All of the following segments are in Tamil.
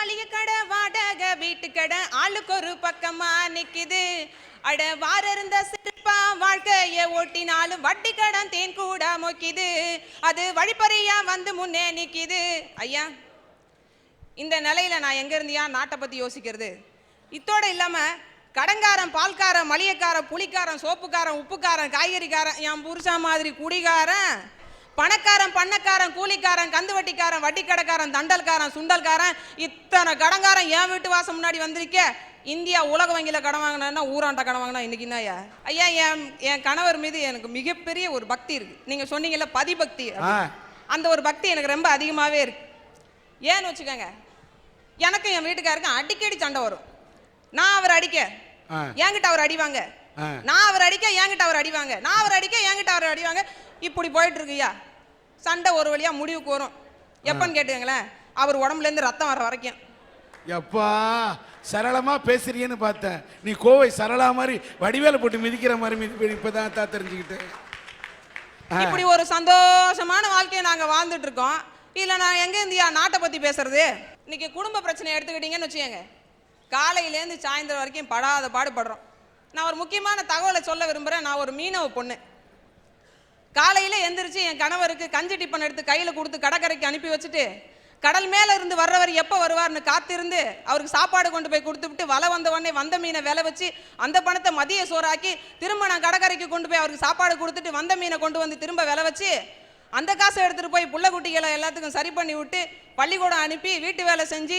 மளிகை கடை வாடகை வீட்டு கடை ஆளுக்கு ஒரு பக்கமா நிக்குது. அட வார இருந்த சிற்பா வாழ்க்கைய ஓட்டினாலும் வட்டி கடன் தேன் கூட மொக்கிது. அது வழிப்பறியா வந்து முன்னே நிக்குது. ஐயா, இந்த நிலையில நான் எங்க இருந்தியா நாட்டை பத்தி யோசிக்கிறது? இத்தோட இல்லாம கடங்காரன், பால்காரன், மளிகைக்காரன், புளிக்காரன், சோப்புக்காரன், உப்புக்காரன், காய்கறிக்காரன், என் புருஷா மாதிரி குடிகாரன், பணக்காரன், பண்ணக்காரன், கூலிக்காரன், கந்துவட்டிக்காரன், வட்டிக்கடைக்காரன், தண்டல்காரன், சுண்டல்காரன், இத்தனை கடங்காரன் என் வீட்டு வாசம் முன்னாடி வந்திருக்க. இந்தியா உலக வங்கியில கடன் வாங்கினா ஊராண்ட கடன் வாங்கினா இன்னைக்கு தான் ஐயா. என் கணவர் மீது எனக்கு மிகப்பெரிய ஒரு பக்தி இருக்கு. நீங்க சொன்னீங்கல்ல பதிபக்தி, அந்த ஒரு பக்தி எனக்கு ரொம்ப அதிகமாவே இருக்கு. ஏன்னு வச்சுக்கோங்க, எனக்கு என் வீட்டுக்காருக்கும் அடிக்கடி சண்டை வரும். நான் அவர் அடிக்க என்கிட்ட அவர் அடிவாங்க, நான் அவர் அடிக்க என்கிட்ட அவர் அடிவாங்க, நான் அவர் அடிக்க என்கிட்ட அவர் அடிவாங்க. இப்படி போயிட்டு இருக்குயா. சண்டை ஒரு வழியா முடிவுக்கு வரும். எப்பன்னு கேட்டுங்களேன், அவர் உடம்புல இருந்து ரத்தம் வர வரைக்கும். எப்பா சரளமா பேசுறீன்னு பார்த்தேன், நீ கோவை சரளா மாதிரி வடிவேல போட்டு மிதிக்கிற மாதிரி இப்பதான் தெரிஞ்சுக்கிட்டேன். இப்படி ஒரு சந்தோஷமான வாழ்க்கையை நாங்க வாழ்ந்துட்டு இருக்கோம். இல்ல நான் எங்க இந்தியா நாட்டை பத்தி பேசுறது? இன்னைக்கு குடும்ப பிரச்சனை எடுத்துக்கிட்டீங்கன்னு வச்சுக்கோங்க, காலையிலேருந்து சாயந்தரம் வரைக்கும் படாத பாடுபடுறோம். நான் ஒரு முக்கியமான தகவலை சொல்ல விரும்புகிறேன். நான் ஒரு மீனவ பொண்ணு. காலையில் எந்திரிச்சு என் கணவருக்கு கஞ்சி டிப்பன் எடுத்து கையில் கொடுத்து கடற்கரைக்கு அனுப்பி வச்சுட்டு, கடல் மேலே இருந்து வர்றவர் எப்போ வருவார்னு காத்திருந்து அவருக்கு சாப்பாடு கொண்டு போய் கொடுத்துவிட்டு, வலை வந்த உடனே வந்த மீனை விலை வச்சு அந்த பணத்தை மதிய சோறாக்கி திரும்ப நான் கடற்கரைக்கு கொண்டு போய் அவருக்கு சாப்பாடு கொடுத்துட்டு வந்த மீனை கொண்டு வந்து திரும்ப விலை வச்சு அந்த காசை எடுத்துகிட்டு போய் புள்ள குட்டிகளை எல்லாத்துக்கும் சரி பண்ணி விட்டு பள்ளிக்கூடம் அனுப்பி வீட்டு வேலை செஞ்சு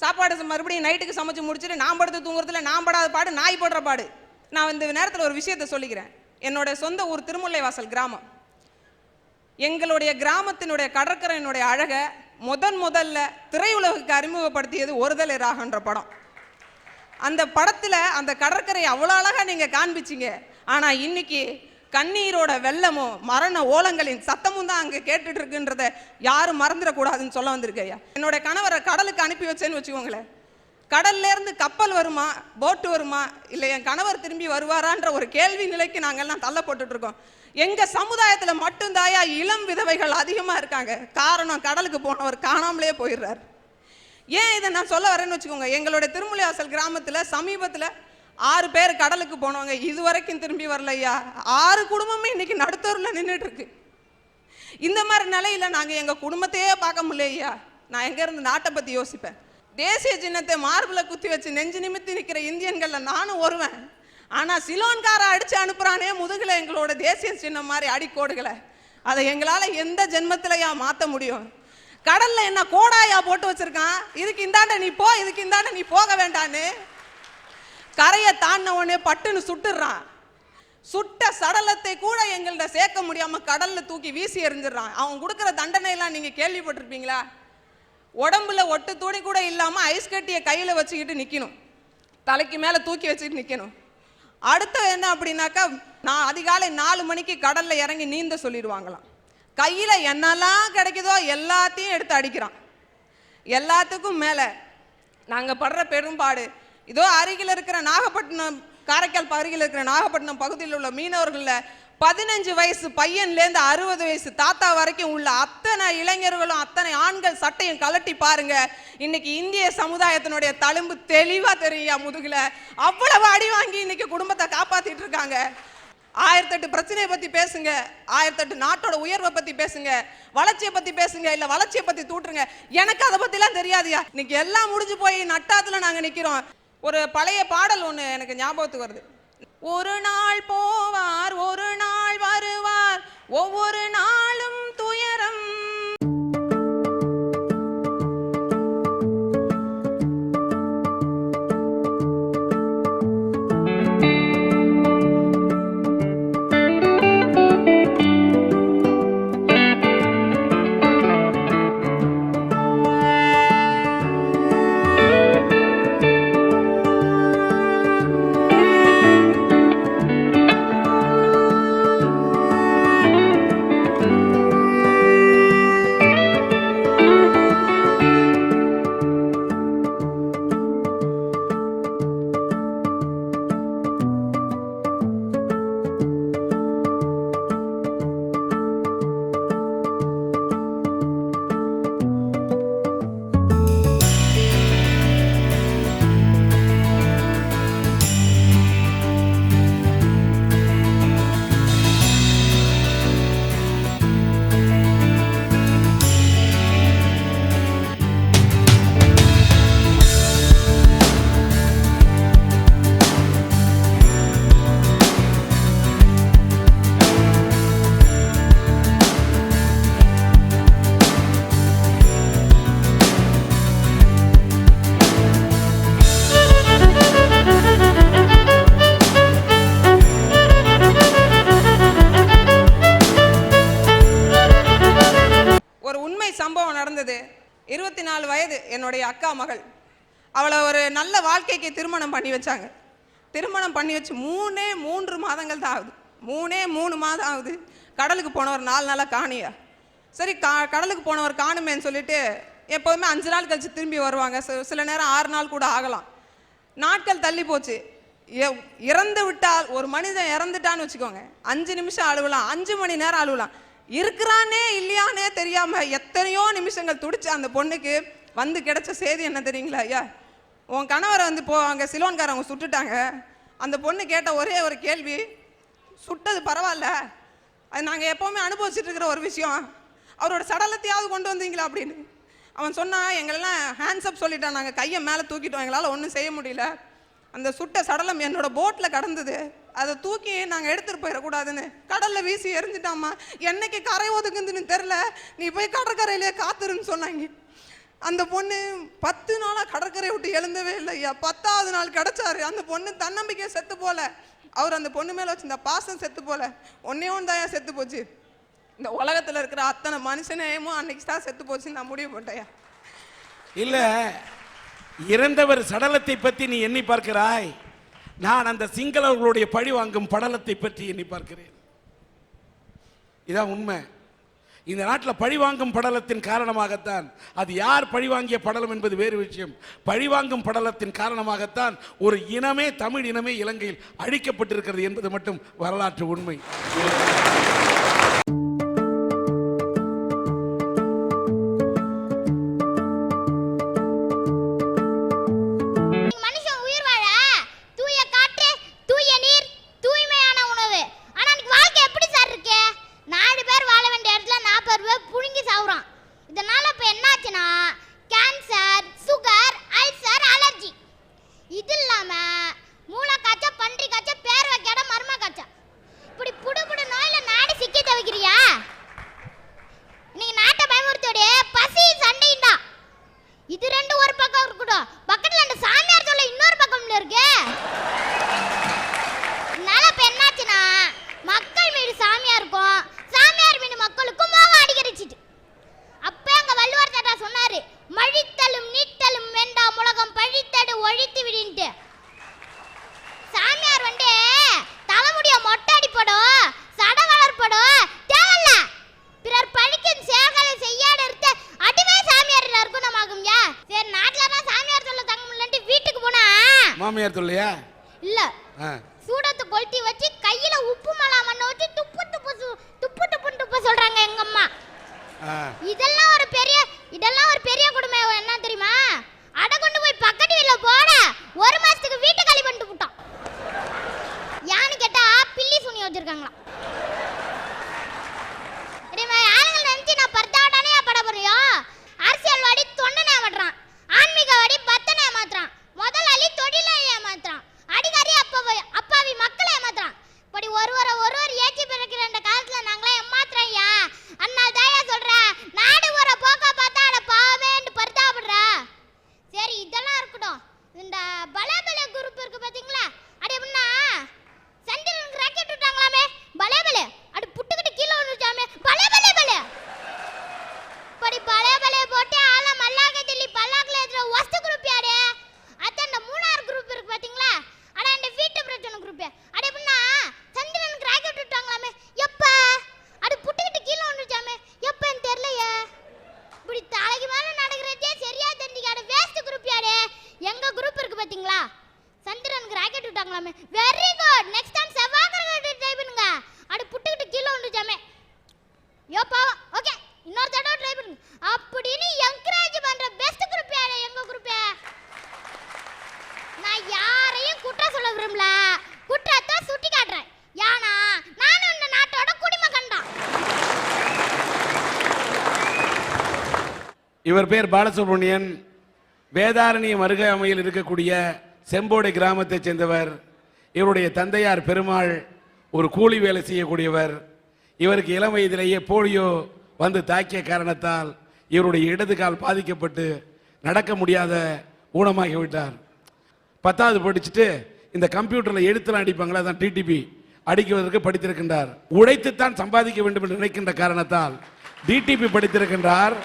சாப்பாடு மறுபடியும் நைட்டுக்கு சமைச்சு முடிச்சுட்டு நான் படுத்து தூங்குறதுல நான் படாத பாடு நாய் படுற பாடு. நான் இந்த நேரத்தில் ஒரு விஷயத்த சொல்லிக்கிறேன். என்னோட சொந்த ஊர் திருமுல்லைவாசல் கிராமம். எங்களுடைய கிராமத்தினுடைய கடற்கரையினுடைய அழகை முதல்ல திரையுலகுக்கு அறிமுகப்படுத்தியது ஒருதலை ராகன்ற படம். அந்த படத்தில் அந்த கடற்கரையை அவ்வளோ அழகாக நீங்கள் காண்பிச்சிங்க. ஆனால் இன்னைக்கு கண்ணீரோட வெள்ளமும் மரண ஓலங்களின் சத்தமும் தான் அங்கே கேட்டுட்டு இருக்குன்றத யாரும் மறந்துடக்கூடாதுன்னு சொல்ல வந்திருக்கையா. என்னோட கணவரை கடலுக்கு அனுப்பி வச்சேன்னு வச்சுக்கோங்களேன், கடல்ல இருந்து கப்பல் வருமா, போட்டு வருமா, இல்லை என் கணவர் திரும்பி வருவாரான்ற ஒரு கேள்வி நிலைக்கு நாங்கள்லாம் தள்ளப்பட்டு இருக்கோம். எங்க சமுதாயத்துல மட்டும்தாயா இளம் விதவைகள் அதிகமா இருக்காங்க. காரணம், கடலுக்கு போனவர் காணாமலே போயிடுறாரு. ஏன் இதை நான் சொல்ல வரேன்னு வச்சுக்கோங்க, எங்களுடைய திருமுல்லைவாசல் கிராமத்துல சமீபத்துல 6 பேர் கடலுக்கு போனவங்க இதுவரைக்கும் திரும்பி வரலையா. 6 குடும்பமே இன்னைக்கு நடுத்தூர்ல நின்றுட்டு இருக்கு. இந்த மாதிரி நிலையில நாங்க எங்க குடும்பத்தையே பார்க்க முடியலையா. நான் எங்க இருந்து நாட்டை பத்தி யோசிப்பேன். தேசிய சின்னத்தை மார்பிள குத்தி வச்சு நெஞ்சு நிமித்தி நிற்கிற இந்தியன்கள்ல நானும் வருவேன். ஆனா சிலோன்கார அடிச்சு அனுப்புறானே முதுகுல எங்களோட தேசிய சின்னம் மாதிரி அடிக்கோடுகளை, அதை எங்களால எந்த ஜென்மத்திலையா மாத்த முடியும்? கடல்ல என்ன கோடாயா போட்டு வச்சிருக்கான், இதுக்கு இந்தாண்ட நீ போ, இதுக்கு இந்தாண்ட நீ போக வேண்டான்னு. கரையை தாண்டின உடனே பட்டுன்னு சுட்டுறான். சுட்ட சடலத்தை கூட எங்கள்ட சேர்க்க முடியாம கடல்ல தூக்கி வீசி எறிஞ்சிடறான். அவன் கொடுக்குற தண்டனை எல்லாம் நீங்க கேள்விப்பட்டிருப்பீங்களா? உடம்புல ஒட்டு துணி கூட இல்லாம ஐஸ் கட்டியை கையில வச்சுக்கிட்டு நிக்கணும், தலைக்கு மேல தூக்கி வச்சுக்கிட்டு நிக்கணும். அடுத்து என்ன அப்படின்னாக்கா, நான் அதிகாலை 4 மணிக்கு கடல்ல இறங்கி நீந்த சொல்லிடுவாங்களாம். கையில என்னெல்லாம் கிடைக்குதோ எல்லாத்தையும் எடுத்து அடிக்கிறான். எல்லாத்துக்கும் மேல நாங்க படுற பெரும்பாடு, இதோ அருகில் இருக்கிற நாகப்பட்டினம், காரைக்கால் அருகில் இருக்கிற நாகப்பட்டினம் பகுதியில் உள்ள மீனவர்கள 15 வயசு பையன்லேருந்து 60 வயசு தாத்தா வரைக்கும் உள்ள அத்தனை இளைஞர்களும் அத்தனை ஆண்கள் சட்டையும் கலட்டி பாருங்க. இன்னைக்கு இந்திய சமுதாயத்தினுடைய தழும்பு தெளிவா தெரியும் முதுகுல. அவ்வளவு அடி வாங்கி இன்னைக்கு குடும்பத்தை காப்பாத்திட்டு இருக்காங்க. 1008 பிரச்சனையை பத்தி பேசுங்க, 1008 நாட்டோட உயர்வை பத்தி பேசுங்க, வளர்ச்சியை பத்தி பேசுங்க, இல்ல வளர்ச்சியை பத்தி தூட்டுருங்க. எனக்கு அதை பத்தி எல்லாம் தெரியாதுயா. இன்னைக்கு எல்லாம் முடிஞ்சு போய் நட்டாத்துல நாங்க நிக்கிறோம். ஒரு பழைய பாடல் ஒண்ணு எனக்கு ஞாபகத்துக்கு வருது. ஒரு நாள் போவார், ஒரு நாள் வருவார், ஒவ்வொரு நாளும் துயரம். வயது என்னுடைய அக்கா மகள். அவளை ஒரு நல்ல வாழ்க்கைக்கு திருமணம் பண்ணி வச்சாங்க. திருமணம் பண்ணி வச்சு 3 மாதங்கள் தான் ஆகுது. 3 மாதம் ஆகுது. கடலுக்கு போனவர் 4 நாளாக காணியா. சரி, கடலுக்கு போனவர் காணுமேன்னு சொல்லிட்டு எப்போதுமே 5 நாள் கழிச்சு திரும்பி வருவாங்க. சில நேரம் 6 நாள் கூட ஆகலாம். நாட்கள் தள்ளி போச்சு. இறந்து விட்டால், ஒரு மனிதன் இறந்துட்டான்னு வச்சுக்கோங்க, 5 நிமிஷம் அழுவலாம், 5 மணி நேரம் அழுவலாம். இருக்கிறானே இல்லையானே தெரியாம எத்தனையோ நிமிஷங்கள் துடிச்சு அந்த பொண்ணுக்கு வந்து கிடைச்ச செய்தி என்ன தெரியுங்களா? ஐயா, உன் கணவரை வந்து அங்கே சிலோன்காரவங்க சுட்டுட்டாங்க. அந்த பொண்ணு கேட்ட ஒரே ஒரு கேள்வி, சுட்டது பரவாயில்ல, அது நாங்கள் எப்போவுமே அனுபவிச்சுட்டு இருக்கிற ஒரு விஷயம், அவரோட சடலத்தையாவது கொண்டு வந்தீங்களா அப்படின்னு. அவன் சொன்னான், எங்களெல்லாம் ஹேண்ட்ஸ்அப் சொல்லிட்டான், நாங்கள் கையை மேலே தூக்கிட்டோம், எங்களால் ஒன்றும் செய்ய முடியல. அந்த சுட்ட சடலம் என்னோட போட்டில் கடந்தது, அதை தூக்கி நாங்கள் எடுத்துகிட்டு போயிடக்கூடாதுன்னு கடலில் வீசி எரிஞ்சிட்டாமா. என்னைக்கு கரை ஒதுக்குதுன்னு தெரில, நீ போய் கடற்கரையிலே காத்துருன்னு சொன்னாங்க. அந்த பொண்ணு 10 நாளாக கடற்கரையை விட்டு எழுந்தவே இல்லை ஐயா. 10ஆவது நாள் கிடச்சாரு. அந்த பொண்ணு தன்னம்பிக்கை செத்து போல, அவர் அந்த பொண்ணு மேலே வச்சு இந்த பாசம் செத்து போல. ஒன்னே ஒன்று தான் செத்து போச்சு. இந்த உலகத்தில் இருக்கிற அத்தனை மனுஷனேயும் அன்னைக்கு தான் செத்து போச்சுன்னு நான் முடிவு போட்டேயா. இல்லை, இறந்தவர் சடலத்தை பற்றி நீ எண்ணி பார்க்கிறாய், நான் அந்த சிங்களவர்களுடைய பழி வாங்கும் படலத்தை பற்றி எண்ணி பார்க்கிறேன். இதான் உண்மை. இந்த நாட்டில் பழிவாங்கும் படலத்தின் காரணமாகத்தான், அது யார் பழிவாங்கிய படலம் என்பது வேறு விஷயம், பழிவாங்கும் படலத்தின் காரணமாகத்தான் ஒரு இனமே, தமிழ் இனமே இலங்கையில் அழிக்கப்பட்டிருக்கிறது என்பது மட்டும் வரலாற்று உண்மை. மாமியார் சொல்லையா? இல்ல, சூடத்தை கொளுத்தி வச்சு கையில உப்பு மலா மண்ண வச்சு துப்பு துப்பு சொல்றாங்க எங்க அம்மா. இதெல்லாம் ஒரு பெரிய கொடுமை. என்ன தெரியுமா? அட கொண்டு போய் பக்கத்து வீட்ல போட 1 மாசத்துக்கு வீட்டை காலி பண்ணிட்டு போட்டான். யான்னு கேட்டா பில்லி சுனி வச்சிருக்காங்களா. ஆளுங்க நினைச்சு நான் பர்தாவட்டானே பட போறியோ. அரசியல்வாடி தொண்டனை ஏமாத்துறான், ஆன்மீகவாடி பத்தனை ஏமாத்துறான், முதலாளி தொழிலை ஏமாத்துறான், அடிகாரி அப்பாவி மக்களை ஏமாத்துறான். இப்படி ஒருவர் ஏற்றி பிறக்கிற இந்த காலத்துல நாங்களே ஏமாத்துறையா. அண்ணா தாயா சொல்ற, நாடு ஒரு போக்க பார்த்தா அட பாவேன்னு பரிதாபப்படுற. சரி, இதெல்லாம் இருக்கட்டும். இந்த பலேபலே குரூப் இருக்கு பாத்தீங்களா, அடி எப்படின்னா சந்திரனுக்கு ராக்கெட் விட்டாங்களாமே, பலேபலே அடி புட்டுக்கிட்டு கீழே விழுந்துச்சாமே, பலேபலே பலே படி பலேபலே போட்டு ஆள மல்லாக்க தில்லி பல்லாக்குல ஏத்துற வஸ்து குரூப் யாரு? அத அந்த 3ஆர் குரூப் இருக்கு பாத்தீங்களா, அட அந்த வீட்டு பிரச்சனை குரூப். அட எப்படின்னா சந்திரனுக்கு ராக்கெட் விட்டாங்களாமே, எப்ப அடி புட்டுக்கிட்டு கீழே விழுந்துச்சாமே, எப்பன்னு தெரியலையே. இப்படி தலைக்கு மேல நடக்கிறதே சரியா தெரிஞ்சுக்காத வேஸ்ட் குரூப் யாரு? எங்க குரூப் இருக்கு பாத்தீங்களா, சந்திரனுக்கு ராக்கெட் விட்டாங்களாமே. வெரி குட், நெக்ஸ்ட் டைம் செவ்வாய் கிரகத்துக்கு ட்ரை பண்ணுங்க. அடி புட்டுக்கிட்டு கீழே விழுந்துச்சாமே, யோ பாவம், ஓகே இன்னொரு தடவை ட்ரை பண்ணுங்க அப்படின்னு என்கரேஜ் பண்ற பெஸ்ட் குரூப் யாரு? எங்க குரூப். நான் யாரையும் குற்றம் சொல்ல விரும்பல, குற்றத்தை சுட்டி காட்டுறேன். ஏன்னா நானும் இந்த நாட்டோட குடிமகன் தான். இவர் பேர் பாலசுப்ரமணியன், வேதாரண்யம் அருகாமையில் இருக்கக்கூடிய செம்போடை கிராமத்தைச் சேர்ந்தவர். இவருடைய தந்தையார் பெருமாள் ஒரு கூலி வேலை செய்யக்கூடியவர். இவருக்கு இளம் வயதிலேயே போலியோ வந்து தாக்கிய காரணத்தால் இவருடைய இடது கால் பாதிக்கப்பட்டு நடக்க முடியாத ஊனமாகிவிட்டார். 10வது படிச்சுட்டு இந்த கம்ப்யூட்டரில் எழுத்துலாம் அடிப்பாங்களா, அதான் டிடிபி அடிக்குவதற்கு படித்திருக்கின்றார். உழைத்துத்தான் சம்பாதிக்க வேண்டும் என்று நினைக்கின்ற காரணத்தால் டிடிபி படித்திருக்கின்றார்.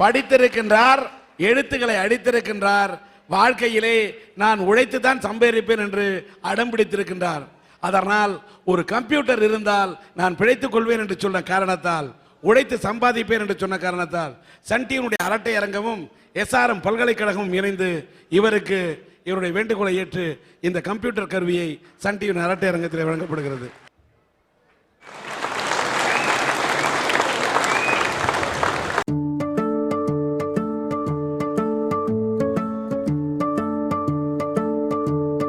படித்திருக்கின்றார், எழுத்துக்களை அடித்திருக்கின்றார், வாழ்க்கையிலே நான் உழைத்து தான் சம்பாதிப்பேன் என்று அடம் பிடித்திருக்கின்றார். அதனால் ஒரு கம்ப்யூட்டர் இருந்தால் நான் பிழைத்துக் கொள்வேன் என்று சொன்ன காரணத்தால், உழைத்து சம்பாதிப்பேன் என்று சொன்ன காரணத்தால் சன் டிவியினுடைய அரட்டை அரங்கமும் SRM பல்கலைக்கழகமும் இணைந்து இவருக்கு இவருடைய வேண்டுகோளை ஏற்று இந்த கம்ப்யூட்டர் கருவியை சன் டிவியின் அரட்டை அரங்கத்தில் வழங்கப்படுகிறது.